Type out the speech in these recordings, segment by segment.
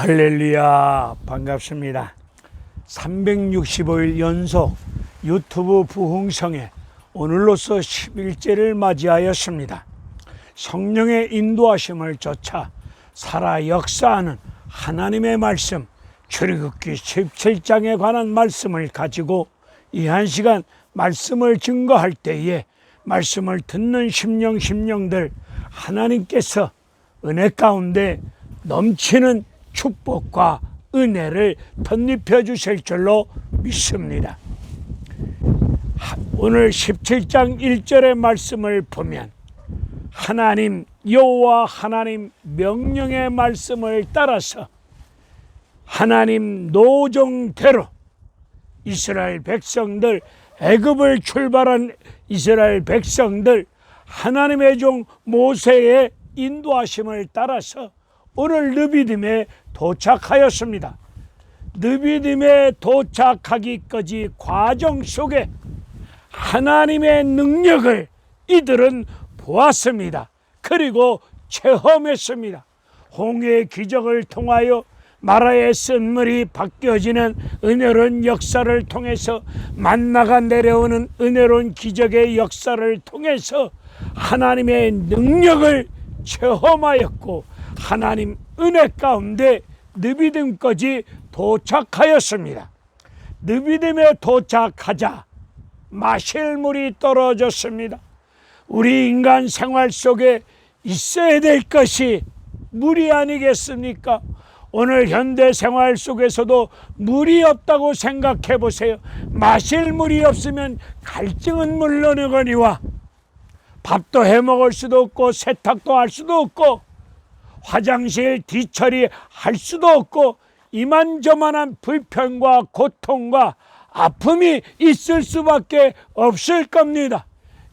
할렐루야, 반갑습니다. 365일 연속 유튜브 부흥성에 오늘로서 11제를 맞이하였습니다. 성령의 인도하심을 좇아 살아 역사하는 하나님의 말씀, 출애굽기 17장에 관한 말씀을 가지고 이 한 시간 말씀을 증거할 때에 말씀을 듣는 심령들 하나님께서 은혜 가운데 넘치는 축복과 은혜를 덧입혀 주실 줄로 믿습니다. 오늘 17장 1절의 말씀을 보면 하나님 여호와 하나님 명령의 말씀을 따라서 하나님 노정대로 이스라엘 백성들, 애굽을 출발한 이스라엘 백성들, 하나님의 종 모세의 인도하심을 따라서 오늘 느비딤에 도착하였습니다. 느비딤에 도착하기까지 과정 속에 하나님의 능력을 이들은 보았습니다. 그리고 체험했습니다. 홍해의 기적을 통하여 마라의 쓴물이 바뀌어지는 은혜로운 역사를 통해서, 만나가 내려오는 은혜로운 기적의 역사를 통해서 하나님의 능력을 체험하였고 하나님 은혜 가운데 느비딤까지 도착하였습니다. 느비딤에 도착하자 마실 물이 떨어졌습니다. 우리 인간 생활 속에 있어야 될 것이 물이 아니겠습니까? 오늘 현대 생활 속에서도 물이 없다고 생각해 보세요. 마실 물이 없으면 갈증은 물론이거니와 밥도 해 먹을 수도 없고 세탁도 할 수도 없고 화장실 뒤처리 할 수도 없고 이만저만한 불편과 고통과 아픔이 있을 수밖에 없을 겁니다.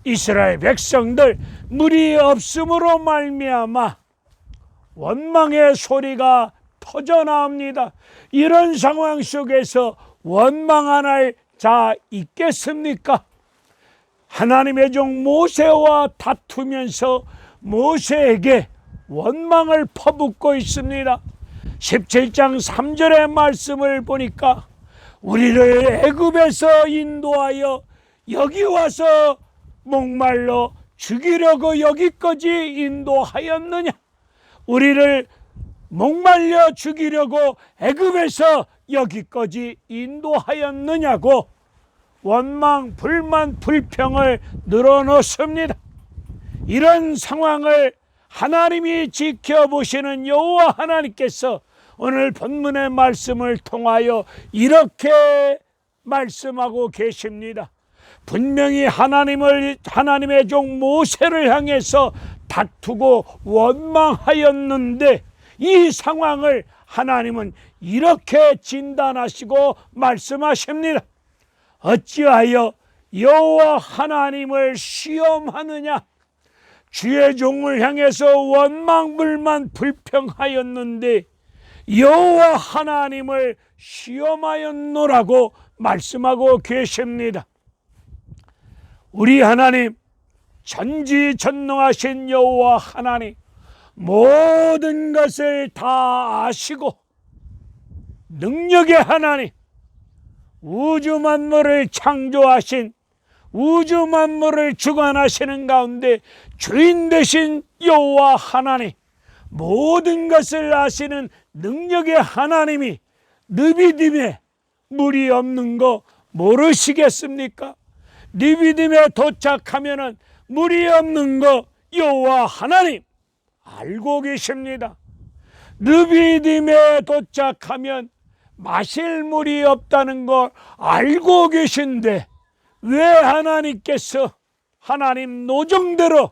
이스라엘 백성들 물이 없음으로 말미암아 원망의 소리가 터져나옵니다. 이런 상황 속에서 원망할 자 있겠습니까? 하나님의 종 모세와 다투면서 모세에게 원망을 퍼붓고 있습니다. 17장 3절의 말씀을 보니까 우리를 애굽에서 인도하여 여기 와서 목말로 죽이려고 여기까지 인도하였느냐? 우리를 목말려 죽이려고 애굽에서 여기까지 인도하였느냐고 원망, 불만, 불평을 늘어놓습니다. 이런 상황을 하나님이 지켜보시는 여호와 하나님께서 오늘 본문의 말씀을 통하여 이렇게 말씀하고 계십니다. 분명히 하나님의 종 모세를 향해서 다투고 원망하였는데 이 상황을 하나님은 이렇게 진단하시고 말씀하십니다. 어찌하여 여호와 하나님을 시험하느냐? 주의 종을 향해서 원망, 불만, 불평하였는데 여호와 하나님을 시험하였노라고 말씀하고 계십니다. 우리 하나님, 전지전능하신 여호와 하나님, 모든 것을 다 아시고 능력의 하나님, 우주 만물을 창조하신, 우주 만물을 주관하시는 가운데 주인 되신 여호와 하나님, 모든 것을 아시는 능력의 하나님이 느비딤에 물이 없는 거 모르시겠습니까? 느비딤에 도착하면은 물이 없는 거 여호와 하나님 알고 계십니다. 느비딤에 도착하면 마실 물이 없다는 걸 알고 계신데 왜 하나님께서 하나님 노정대로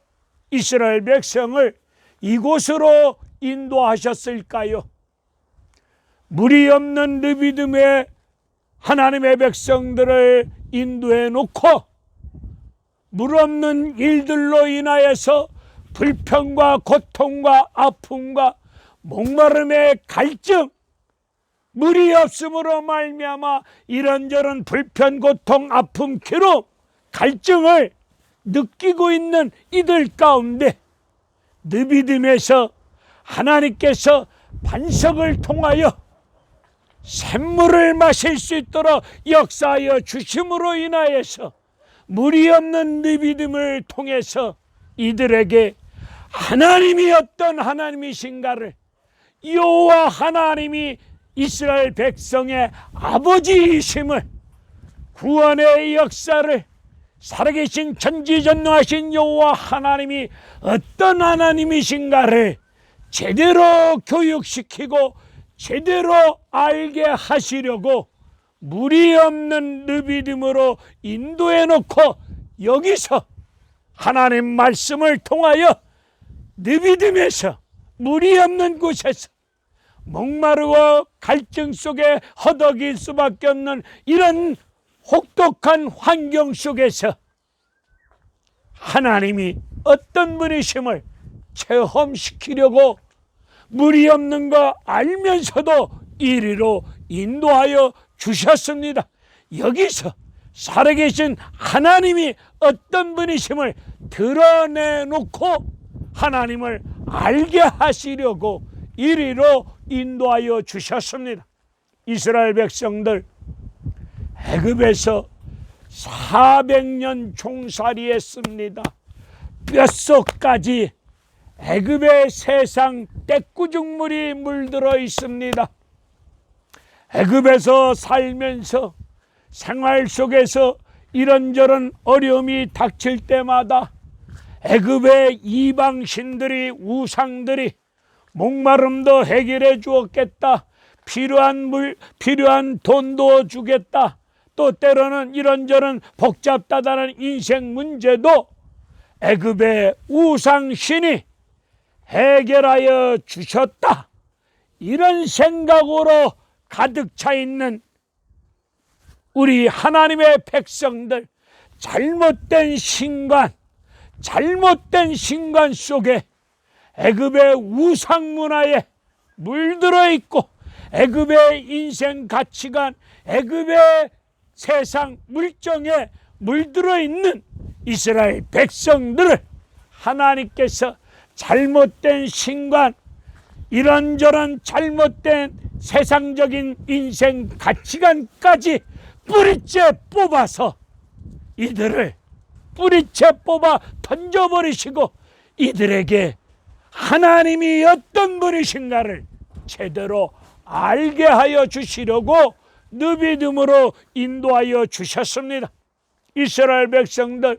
이스라엘 백성을 이곳으로 인도하셨을까요? 물이 없는 느비딤에 하나님의 백성들을 인도해 놓고 물 없는 일들로 인하여서 불평과 고통과 아픔과 목마름의 갈증, 물이 없음으로 말미암아 이런저런 불편, 고통, 아픔, 괴로움, 갈증을 느끼고 있는 이들 가운데 느비딤에서 하나님께서 반석을 통하여 샘물을 마실 수 있도록 역사하여 주심으로 인하여서 물이 없는 느비딤을 통해서 이들에게 하나님이 어떤 하나님이신가를, 여호와 하나님이 이스라엘 백성의 아버지이심을, 구원의 역사를, 살아계신 전지전능하신 여호와 하나님이 어떤 하나님이신가를 제대로 교육시키고 제대로 알게 하시려고 물이 없는 느비딤으로 인도해 놓고, 여기서 하나님 말씀을 통하여 느비딤에서, 물이 없는 곳에서, 목마르고 갈증 속에 허덕일 수밖에 없는 이런 혹독한 환경 속에서 하나님이 어떤 분이심을 체험시키려고 물이 없는 거 알면서도 이리로 인도하여 주셨습니다. 여기서 살아계신 하나님이 어떤 분이심을 드러내놓고 하나님을 알게 하시려고 이리로 인도하여 주셨습니다. 이스라엘 백성들 애굽에서 400년 종살이했습니다. 뼛속까지 애굽의 세상 떼꾸죽물이 물들어 있습니다. 애굽에서 살면서 생활 속에서 이런저런 어려움이 닥칠 때마다 애굽의 이방신들이, 우상들이 목마름도 해결해 주었겠다, 필요한 돈도 주겠다, 또 때로는 이런저런 복잡다단한 인생 문제도 애굽의 우상신이 해결하여 주셨다, 이런 생각으로 가득 차 있는 우리 하나님의 백성들, 잘못된 신관 속에 애굽의 우상 문화에 물들어 있고 애굽의 인생 가치관, 애굽의 세상 물정에 물들어 있는 이스라엘 백성들을 하나님께서 잘못된 신관, 이런저런 잘못된 세상적인 인생 가치관까지 뿌리째 뽑아서 이들을 뿌리째 뽑아 던져버리시고 이들에게 하나님이 어떤 분이신가를 제대로 알게 하여 주시려고 느비딤으로 인도하여 주셨습니다. 이스라엘 백성들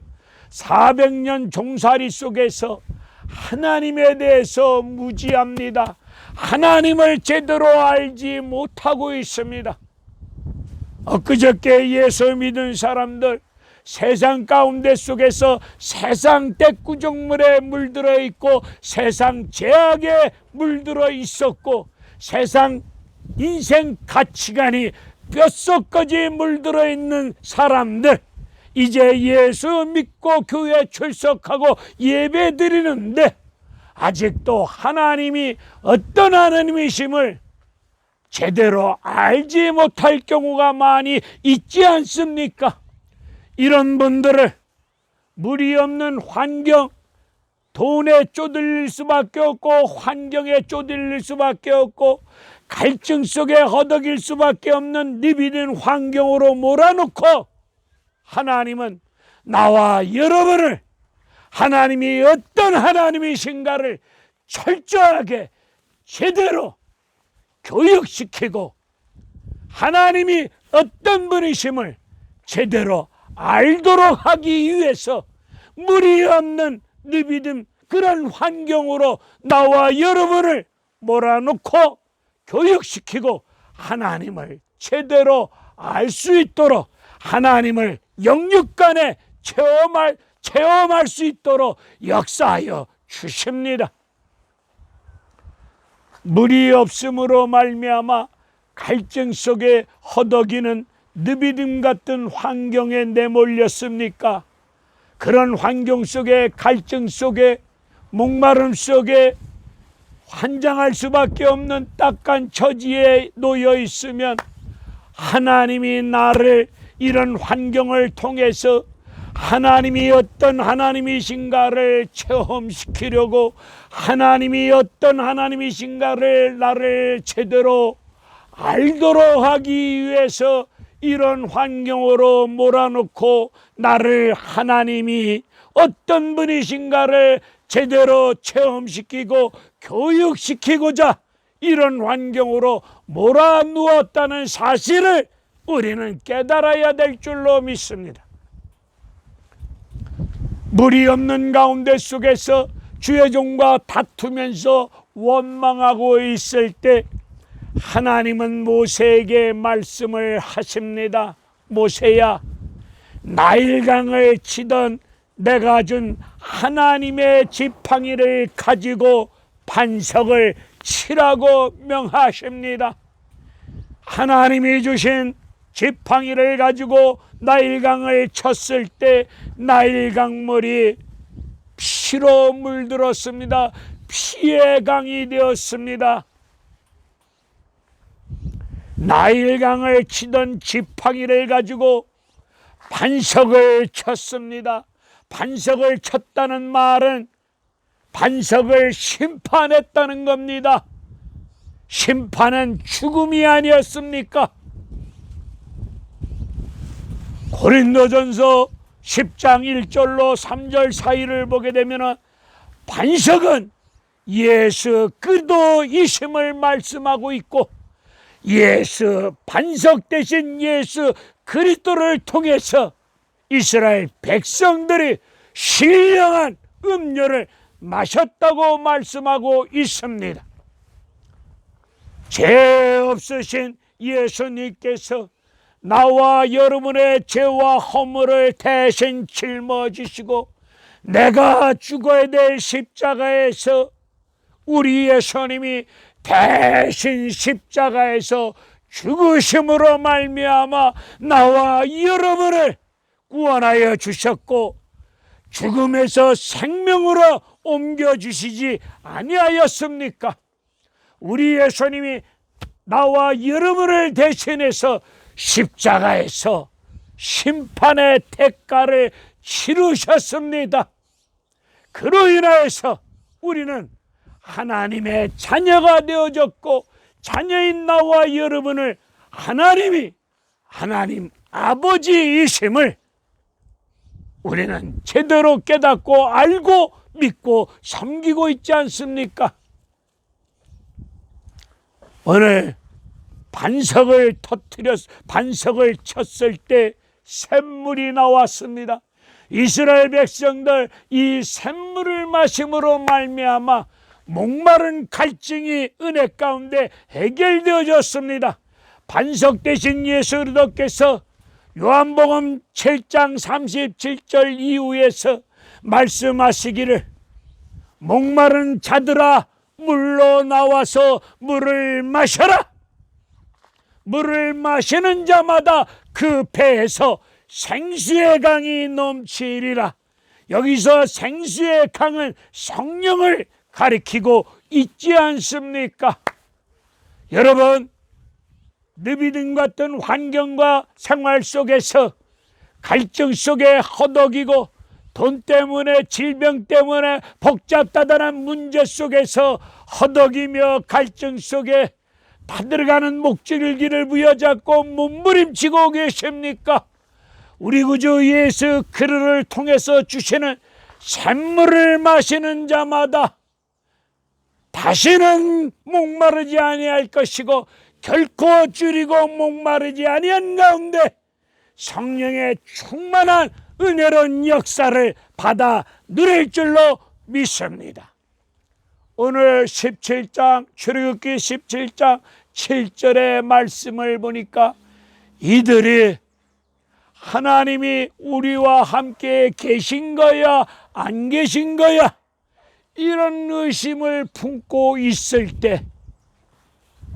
400년 종살이 속에서 하나님에 대해서 무지합니다. 하나님을 제대로 알지 못하고 있습니다. 엊그저께 예수 믿은 사람들 세상 가운데 속에서 세상 떼꾸정물에 물들어 있고 세상 죄악에 물들어 있었고 세상 인생 가치관이 뼛속까지 물들어 있는 사람들, 이제 예수 믿고 교회 출석하고 예배 드리는데 아직도 하나님이 어떤 하나님이심을 제대로 알지 못할 경우가 많이 있지 않습니까? 이런 분들을 물이 없는 환경, 돈에 쪼들릴 수밖에 없고 환경에 쪼들릴 수밖에 없고 갈증 속에 허덕일 수밖에 없는 니비된 환경으로 몰아놓고 하나님은 나와 여러분을 하나님이 어떤 하나님이신가를 철저하게 제대로 교육시키고 하나님이 어떤 분이심을 제대로 알도록 하기 위해서 물이 없는 느비dim 그런 환경으로 나와 여러분을 몰아놓고 교육시키고 하나님을 제대로 알 수 있도록 하나님을 영육간에 체험할 수 있도록 역사하여 주십니다. 물이 없음으로 말미암아 갈증 속에 허덕이는 느비딤 같은 환경에 내몰렸습니까? 그런 환경 속에, 갈증 속에, 목마름 속에 환장할 수밖에 없는 딱한 처지에 놓여 있으면 하나님이 나를 이런 환경을 통해서 하나님이 어떤 하나님이신가를 체험시키려고, 하나님이 어떤 하나님이신가를 나를 제대로 알도록 하기 위해서 이런 환경으로 몰아넣고 나를 하나님이 어떤 분이신가를 제대로 체험시키고 교육시키고자 이런 환경으로 몰아누웠다는 사실을 우리는 깨달아야 될 줄로 믿습니다. 물이 없는 가운데 속에서 주의 종과 다투면서 원망하고 있을 때 하나님은 모세에게 말씀을 하십니다. 모세야, 나일강을 치던 내가 준 하나님의 지팡이를 가지고 반석을 치라고 명하십니다. 하나님이 주신 지팡이를 가지고 나일강을 쳤을 때 나일강물이 피로 물들었습니다. 피의 강이 되었습니다. 나일강을 치던 지팡이를 가지고 반석을 쳤습니다. 반석을 쳤다는 말은 반석을 심판했다는 겁니다. 심판은 죽음이 아니었습니까? 고린도전서 10장 1절로 3절 사이를 보게 되면 반석은 예수 그리스도이심을 말씀하고 있고, 예수 반석 대신 예수 그리스도를 통해서 이스라엘 백성들이 신령한 음료를 마셨다고 말씀하고 있습니다. 죄 없으신 예수님께서 나와 여러분의 죄와 허물을 대신 짊어지시고 내가 죽어야 될 십자가에서 우리 예수님이 대신 십자가에서 죽으심으로 말미암아 나와 여러분을 구원하여 주셨고 죽음에서 생명으로 옮겨주시지 아니하였습니까? 우리 예수님이 나와 여러분을 대신해서 십자가에서 심판의 대가를 치르셨습니다. 그로 인하여서 우리는 하나님의 자녀가 되어졌고, 자녀인 나와 여러분을 하나님이 하나님 아버지이심을 우리는 제대로 깨닫고 알고 믿고 섬기고 있지 않습니까? 오늘 반석을 쳤을 때 샘물이 나왔습니다. 이스라엘 백성들 이 샘물을 마심으로 말미암아 목마른 갈증이 은혜 가운데 해결되어졌습니다. 반석 대신 예수 그리스도께서 요한복음 7장 37절 이후에서 말씀하시기를 목마른 자들아 물로 나와서 물을 마셔라. 물을 마시는 자마다 그 배에서 생수의 강이 넘치리라. 여기서 생수의 강은 성령을 가리키고 있지 않습니까? 여러분, 느비dim 같은 환경과 생활 속에서 갈증 속에 허덕이고 돈 때문에 질병 때문에 복잡다단한 문제 속에서 허덕이며 갈증 속에 타들어가는 목줄기를 부여잡고 몸부림치고 계십니까? 우리 구주 예수 그리스도를 통해서 주시는 샘물을 마시는 자마다 다시는 목마르지 아니할 것이고 결코 줄이고 목마르지 아니한 가운데 성령의 충만한 은혜로운 역사를 받아 누릴 줄로 믿습니다. 오늘 17장 출애굽기 17장 7절의 말씀을 보니까 이들이 하나님이 우리와 함께 계신 거야 안 계신 거야 이런 의심을 품고 있을 때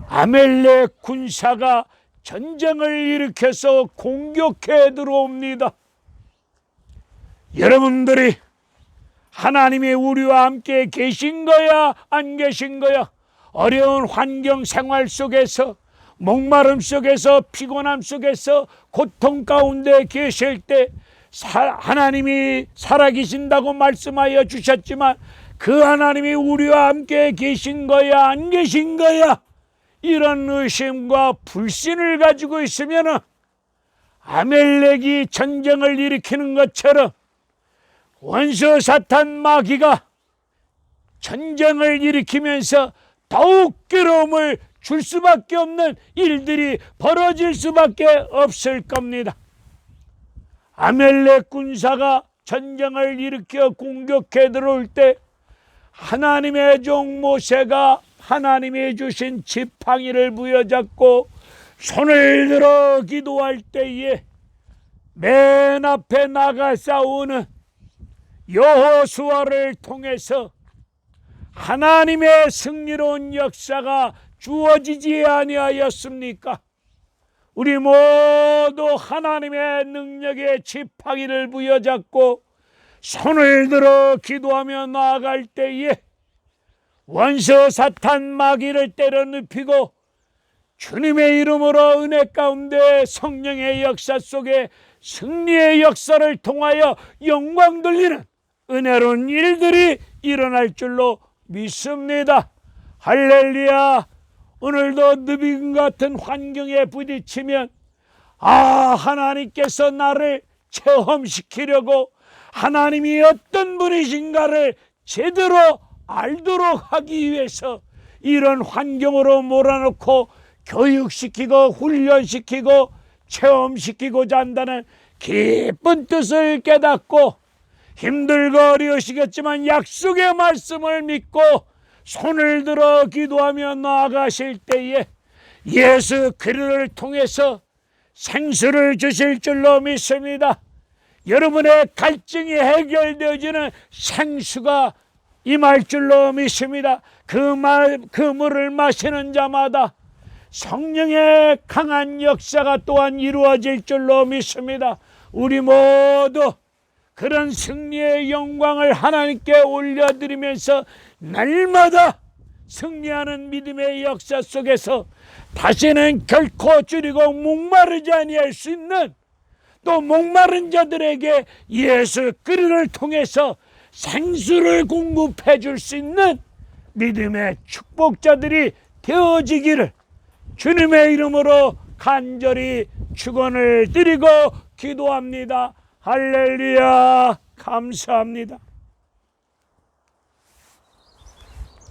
아멜렉 군사가 전쟁을 일으켜서 공격해 들어옵니다. 여러분들이 하나님이 우리와 함께 계신 거야 안 계신 거야? 어려운 환경 생활 속에서 목마름 속에서 피곤함 속에서 고통 가운데 계실 때 하나님이 살아계신다고 말씀하여 주셨지만 그 하나님이 우리와 함께 계신 거야 안 계신 거야, 이런 의심과 불신을 가지고 있으면 아멜렉이 전쟁을 일으키는 것처럼 원수 사탄 마귀가 전쟁을 일으키면서 더욱 괴로움을 줄 수밖에 없는 일들이 벌어질 수밖에 없을 겁니다. 아멜렉 군사가 전쟁을 일으켜 공격해 들어올 때 하나님의 종 모세가 하나님이 주신 지팡이를 부여잡고 손을 들어 기도할 때에 맨 앞에 나가 싸우는 여호수아를 통해서 하나님의 승리로운 역사가 주어지지 아니하였습니까? 우리 모두 하나님의 능력의 지팡이를 부여잡고 손을 들어 기도하며 나아갈 때에 원수 사탄 마귀를 때려 눕히고 주님의 이름으로 은혜 가운데 성령의 역사 속에 승리의 역사를 통하여 영광 돌리는 은혜로운 일들이 일어날 줄로 믿습니다. 할렐루야. 오늘도 느비금 같은 환경에 부딪히면 하나님께서 나를 체험시키려고 하나님이 어떤 분이신가를 제대로 알도록 하기 위해서 이런 환경으로 몰아넣고 교육시키고 훈련시키고 체험시키고자 한다는 깊은 뜻을 깨닫고 힘들고 어려우시겠지만 약속의 말씀을 믿고 손을 들어 기도하며 나아가실 때에 예수 그리스도를 통해서 생수를 주실 줄로 믿습니다. 여러분의 갈증이 해결되어지는 생수가 임할 줄로 믿습니다. 그 물을 마시는 자마다 성령의 강한 역사가 또한 이루어질 줄로 믿습니다. 우리 모두 그런 승리의 영광을 하나님께 올려드리면서 날마다 승리하는 믿음의 역사 속에서 다시는 결코 줄이고 목마르지 아니할 수 있는, 또 목마른 자들에게 예수 그리스도를 통해서 생수를 공급해 줄 수 있는 믿음의 축복자들이 되어지기를 주님의 이름으로 간절히 축원을 드리고 기도합니다. 할렐루야. 감사합니다.